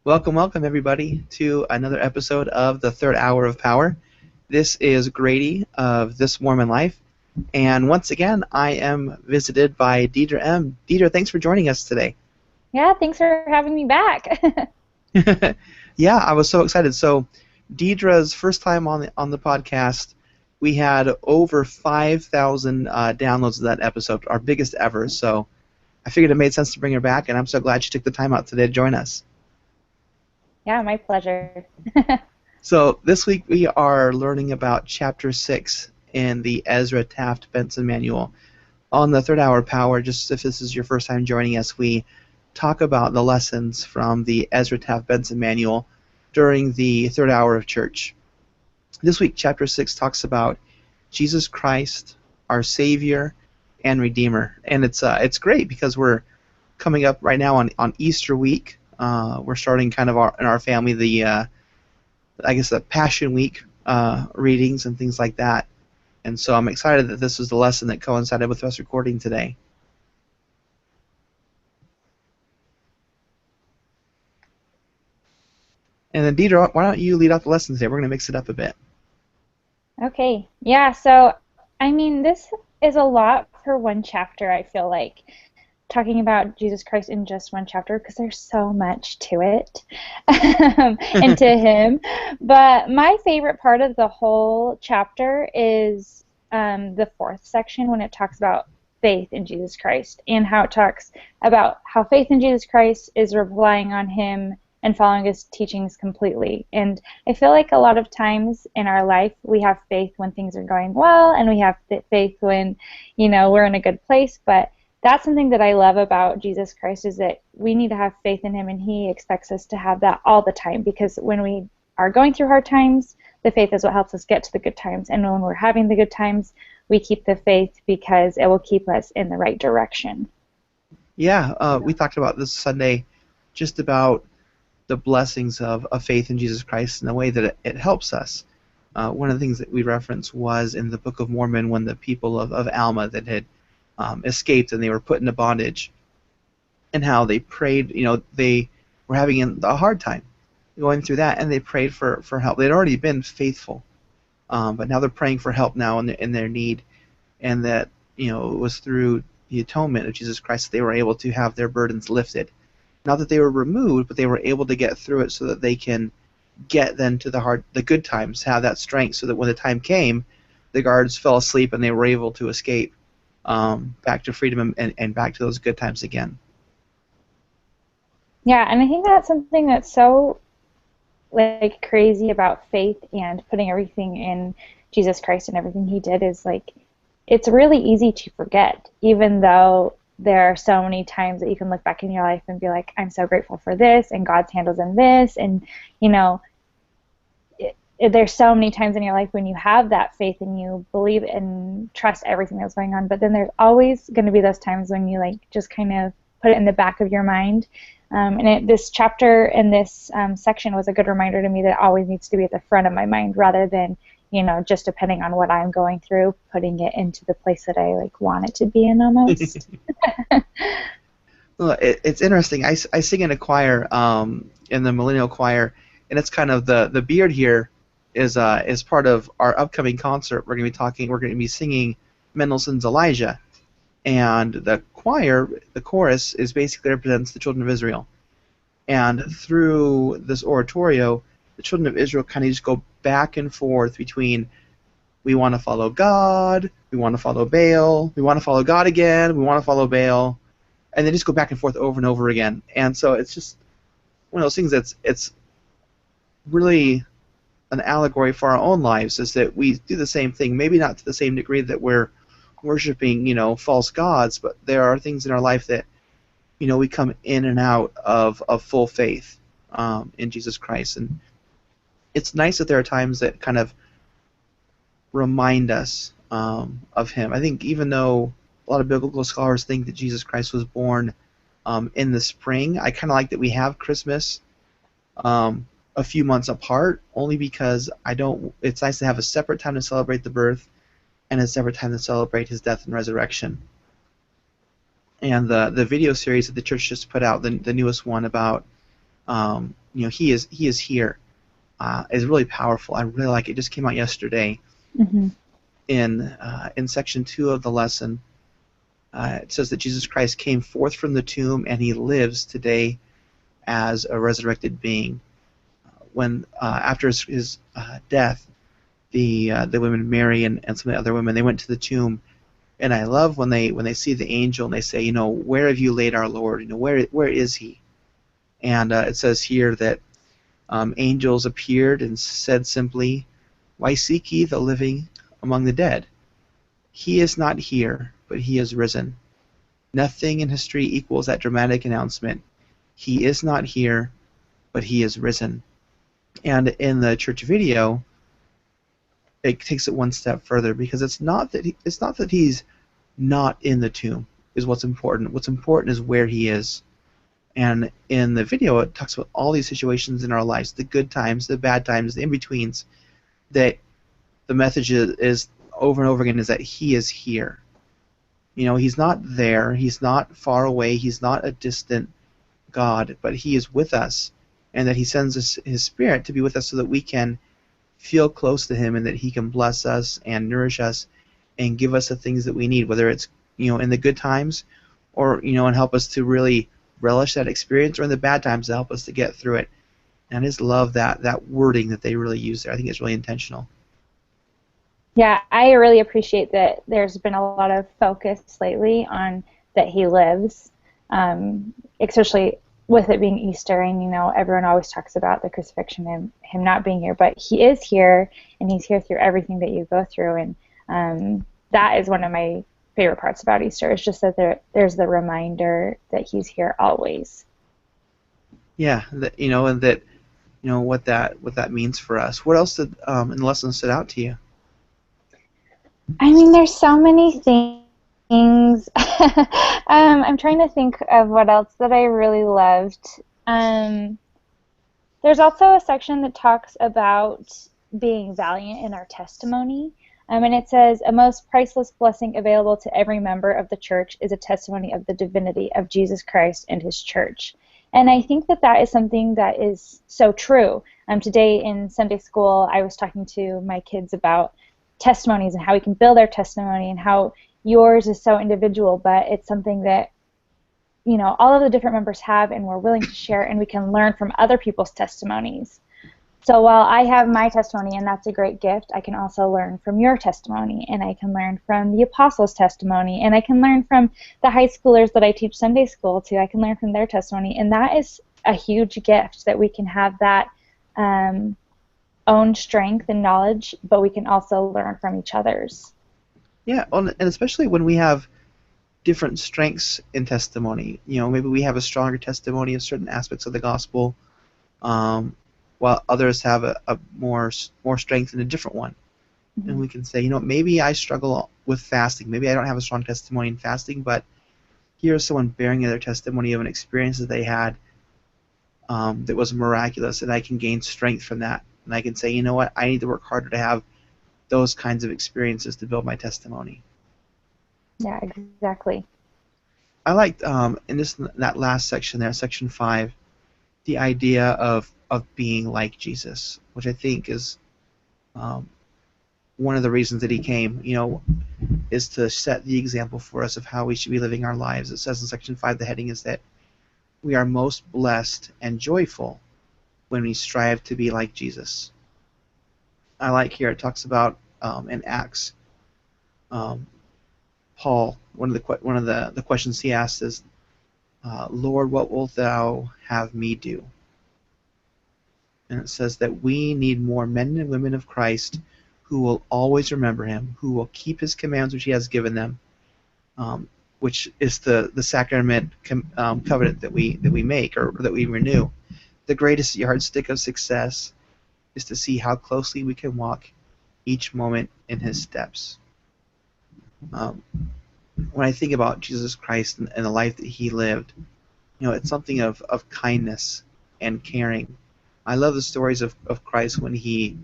Welcome, welcome, everybody, to another episode of the Third Hour of Power. This is Grady of This Mormon Life, and once again, I am visited by Deidre M. Deidre, thanks for joining us today. Yeah, thanks for having me back. Yeah, I was so excited. So, Deidre's first time on the podcast, we had over 5,000 downloads of that episode, our biggest ever. So, I figured it made sense to bring her back, and I'm so glad she took the time out today to join us. Yeah, my pleasure. So this week we are learning about Chapter 6 in the Ezra Taft Benson Manual. On the Third Hour Power, just if this is your first time joining us, we talk about the lessons from the Ezra Taft Benson Manual during the Third Hour of Church. This week, Chapter 6 talks about Jesus Christ, our Savior and Redeemer. And it's great because we're coming up right now on Easter week. We're starting kind of in our family the Passion Week readings and things like that. And so I'm excited that this was the lesson that coincided with us recording today. And then Deidre, why don't you lead off the lesson today? We're going to mix it up a bit. Okay. Yeah, so this is a lot for one chapter, I feel like, talking about Jesus Christ in just one chapter because there's so much to it and to him. But my favorite part of the whole chapter is the fourth section when it talks about faith in Jesus Christ and how it talks about how faith in Jesus Christ is relying on him and following his teachings completely. And I feel like a lot of times in our life we have faith when things are going well and we have faith when, we're in a good place, but that's something that I love about Jesus Christ is that we need to have faith in him and he expects us to have that all the time because when we are going through hard times, the faith is what helps us get to the good times. And when we're having the good times, we keep the faith because it will keep us in the right direction. Yeah, we talked about this Sunday just about the blessings of faith in Jesus Christ and the way that it helps us. One of the things that we referenced was in the Book of Mormon when the people of Alma that had escaped and they were put into bondage, and how they prayed. They were having a hard time going through that, and they prayed for help. They'd already been faithful, but now they're praying for help now in their need, and that it was through the atonement of Jesus Christ that they were able to have their burdens lifted. Not that they were removed, but they were able to get through it so that they can get then to the good times, have that strength, so that when the time came, the guards fell asleep and they were able to escape back to freedom and back to those good times again. Yeah, and I think that's something that's so crazy about faith and putting everything in Jesus Christ and everything he did is it's really easy to forget, even though there are so many times that you can look back in your life and be like, I'm so grateful for this and God's handles in this, and there's so many times in your life when you have that faith and you believe and trust everything that's going on, but then there's always going to be those times when you just kind of put it in the back of your mind. This chapter in this section was a good reminder to me that it always needs to be at the front of my mind rather than just depending on what I'm going through, putting it into the place that I want it to be in almost. Well, it's interesting. I sing in a choir, in the Millennial Choir, and it's kind of the beard here is part of our upcoming concert. We're going to be singing Mendelssohn's Elijah, and the choir, the chorus, is basically represents the children of Israel. And through this oratorio, the children of Israel kind of just go back and forth between we want to follow God, we want to follow Baal, we want to follow God again, we want to follow Baal, and they just go back and forth over and over again. And so it's just one of those things it's really an allegory for our own lives, is that we do the same thing, maybe not to the same degree that we're worshiping, false gods, but there are things in our life that, we come in and out of full faith in Jesus Christ. And it's nice that there are times that kind of remind us of him. I think even though a lot of biblical scholars think that Jesus Christ was born in the spring, I kind of like that we have Christmas a few months apart, only because it's nice to have a separate time to celebrate the birth and a separate time to celebrate his death and resurrection. And the video series that the church just put out, the newest one about He is here. Is really powerful. I really like it. It just came out yesterday Hmm. in section 2 of the lesson. It says that Jesus Christ came forth from the tomb and he lives today as a resurrected being. When after his death, the women Mary and some of the other women, they went to the tomb, and I love when they see the angel and they say, where have you laid our Lord? Where is he? And it says here that angels appeared and said simply, "Why seek ye the living among the dead? He is not here, but he is risen." Nothing in history equals that dramatic announcement. He is not here, but he is risen. And in the church video, it takes it one step further, because it's not that he's not in the tomb is what's important. What's important is where he is. And in the video, it talks about all these situations in our lives, the good times, the bad times, the in-betweens, that the message is over and over again is that he is here. He's not there. He's not far away. He's not a distant God, but he is with us, and that he sends us his Spirit to be with us so that we can feel close to him, and that he can bless us and nourish us and give us the things that we need, whether it's in the good times, or and help us to really relish that experience, or in the bad times to help us to get through it. And I just love that wording that they really use there. I think it's really intentional. Yeah, I really appreciate that there's been a lot of focus lately on that he lives, especially with it being Easter, and everyone always talks about the crucifixion and him not being here, but he is here, and he's here through everything that you go through, and that is one of my favorite parts about Easter. It's just that there's the reminder that he's here always. Yeah, and that what that means for us. What else did in the lesson stood out to you? I mean, there's so many things. I'm trying to think of what else that I really loved. Um, there's also a section that talks about being valiant in our testimony. And it says, "A most priceless blessing available to every member of the church is a testimony of the divinity of Jesus Christ and his church." And I think that that is something that is so true. Today in Sunday school, I was talking to my kids about testimonies and how we can build our testimony, and how yours is so individual, but it's something that all of the different members have, and we're willing to share, and we can learn from other people's testimonies. So while I have my testimony, and that's a great gift, I can also learn from your testimony, and I can learn from the apostles' testimony, and I can learn from the high schoolers that I teach Sunday school to. I can learn from their testimony, and that is a huge gift, that we can have that own strength and knowledge, but we can also learn from each other's. Yeah, and especially when we have different strengths in testimony. Maybe we have a stronger testimony of certain aspects of the gospel, um, while others have a more strength in a different one. And Mm-hmm. we can say, maybe I struggle with fasting. Maybe I don't have a strong testimony in fasting, but here's someone bearing their testimony of an experience that they had that was miraculous, and I can gain strength from that. And I can say, you know what, I need to work harder to have those kinds of experiences to build my testimony. Yeah, exactly. I liked in that last section there, section 5, the idea of being like Jesus, which I think is um, one of the reasons that he came. Is to set the example for us of how we should be living our lives. It says in section 5, the heading is that we are most blessed and joyful when we strive to be like Jesus. I like here it talks about in Acts, um, Paul. One of the questions he asked is, "Lord, what wilt thou have me do?" And it says that we need more men and women of Christ who will always remember him, who will keep his commands which he has given them, which is the sacrament covenant that we make, or that we renew. The greatest yardstick of success is to see how closely we can walk each moment in his steps. Um, when I think about Jesus Christ and the life that he lived, it's something of kindness and caring. I love the stories of Christ when he,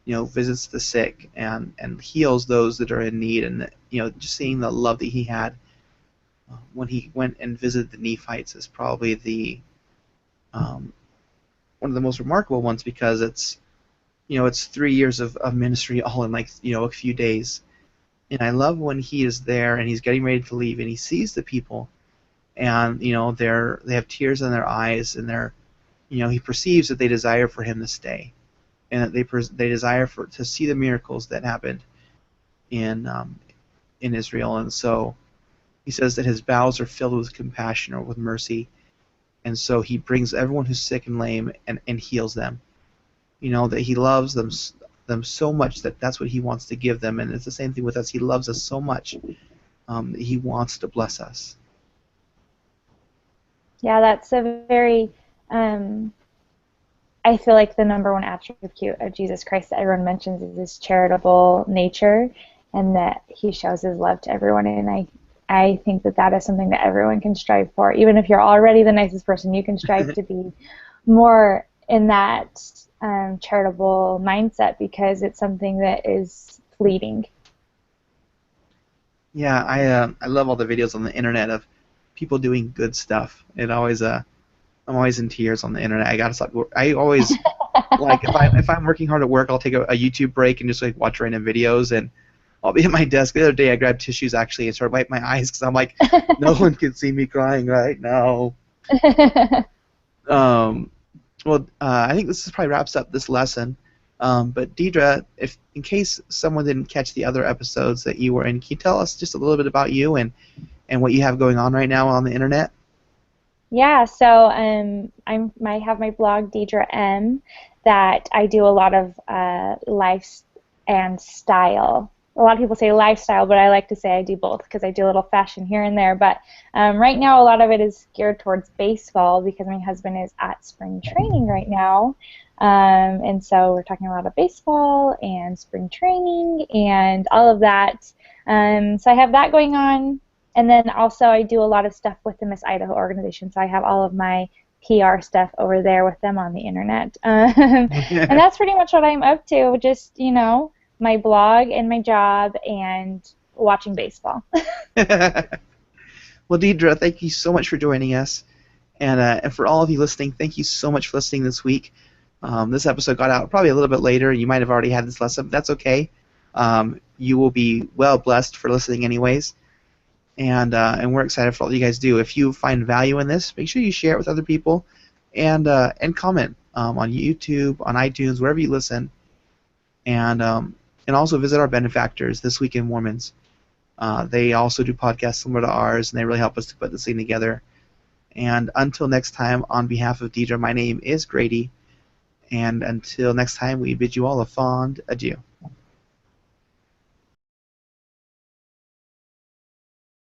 visits the sick and heals those that are in need, and just seeing the love that he had when he went and visited the Nephites is probably the um, one of the most remarkable ones because it's 3 years of ministry all in a few days. And I love when he is there and he's getting ready to leave and he sees the people and they have tears in their eyes and he perceives that they desire for him to stay and that they desire to see the miracles that happened in Israel. And so he says that his bowels are filled with compassion or with mercy, and so he brings everyone who's sick and lame and heals them. That he loves them so much that that's what he wants to give them, and it's the same thing with us. He loves us so much that he wants to bless us. Yeah, that's a very, um, I feel like the number one attribute of Jesus Christ that everyone mentions is his charitable nature and that he shows his love to everyone. And I think that that is something that everyone can strive for. Even if you're already the nicest person, you can strive to be more in that charitable mindset because it's something that is fleeting. Yeah, I love all the videos on the internet of people doing good stuff. I'm always in tears on the internet. I gotta stop. I always like if I'm working hard at work, I'll take a YouTube break and just like watch random videos, and I'll be at my desk. The other day, I grabbed tissues actually and started wiping my eyes because I'm like, no one can see me crying right now. Um, I think this probably wraps up this lesson. But Deidre, if in case someone didn't catch the other episodes that you were in, can you tell us just a little bit about you and what you have going on right now on the internet? Yeah, so I have my blog Deidre M that I do a lot of life and style. A lot of people say lifestyle, but I like to say I do both because I do a little fashion here and there. But right now, a lot of it is geared towards baseball because my husband is at spring training right now. And so we're talking a lot of baseball and spring training and all of that. So I have that going on. And then also I do a lot of stuff with the Miss Idaho organization. So I have all of my PR stuff over there with them on the internet. And that's pretty much what I'm up to. Just, my blog and my job and watching baseball. Well, Deidre, thank you so much for joining us. And for all of you listening, thank you so much for listening this week. This episode got out probably a little bit later. You might have already had this lesson, but that's okay. You will be well blessed for listening anyways. And we're excited for all you guys do. If you find value in this, make sure you share it with other people and comment on YouTube, on iTunes, wherever you listen. And also visit our benefactors, This Week in Mormons. They also do podcasts similar to ours, and they really help us to put this thing together. And until next time, on behalf of Deidre, my name is Grady. And until next time, we bid you all a fond adieu.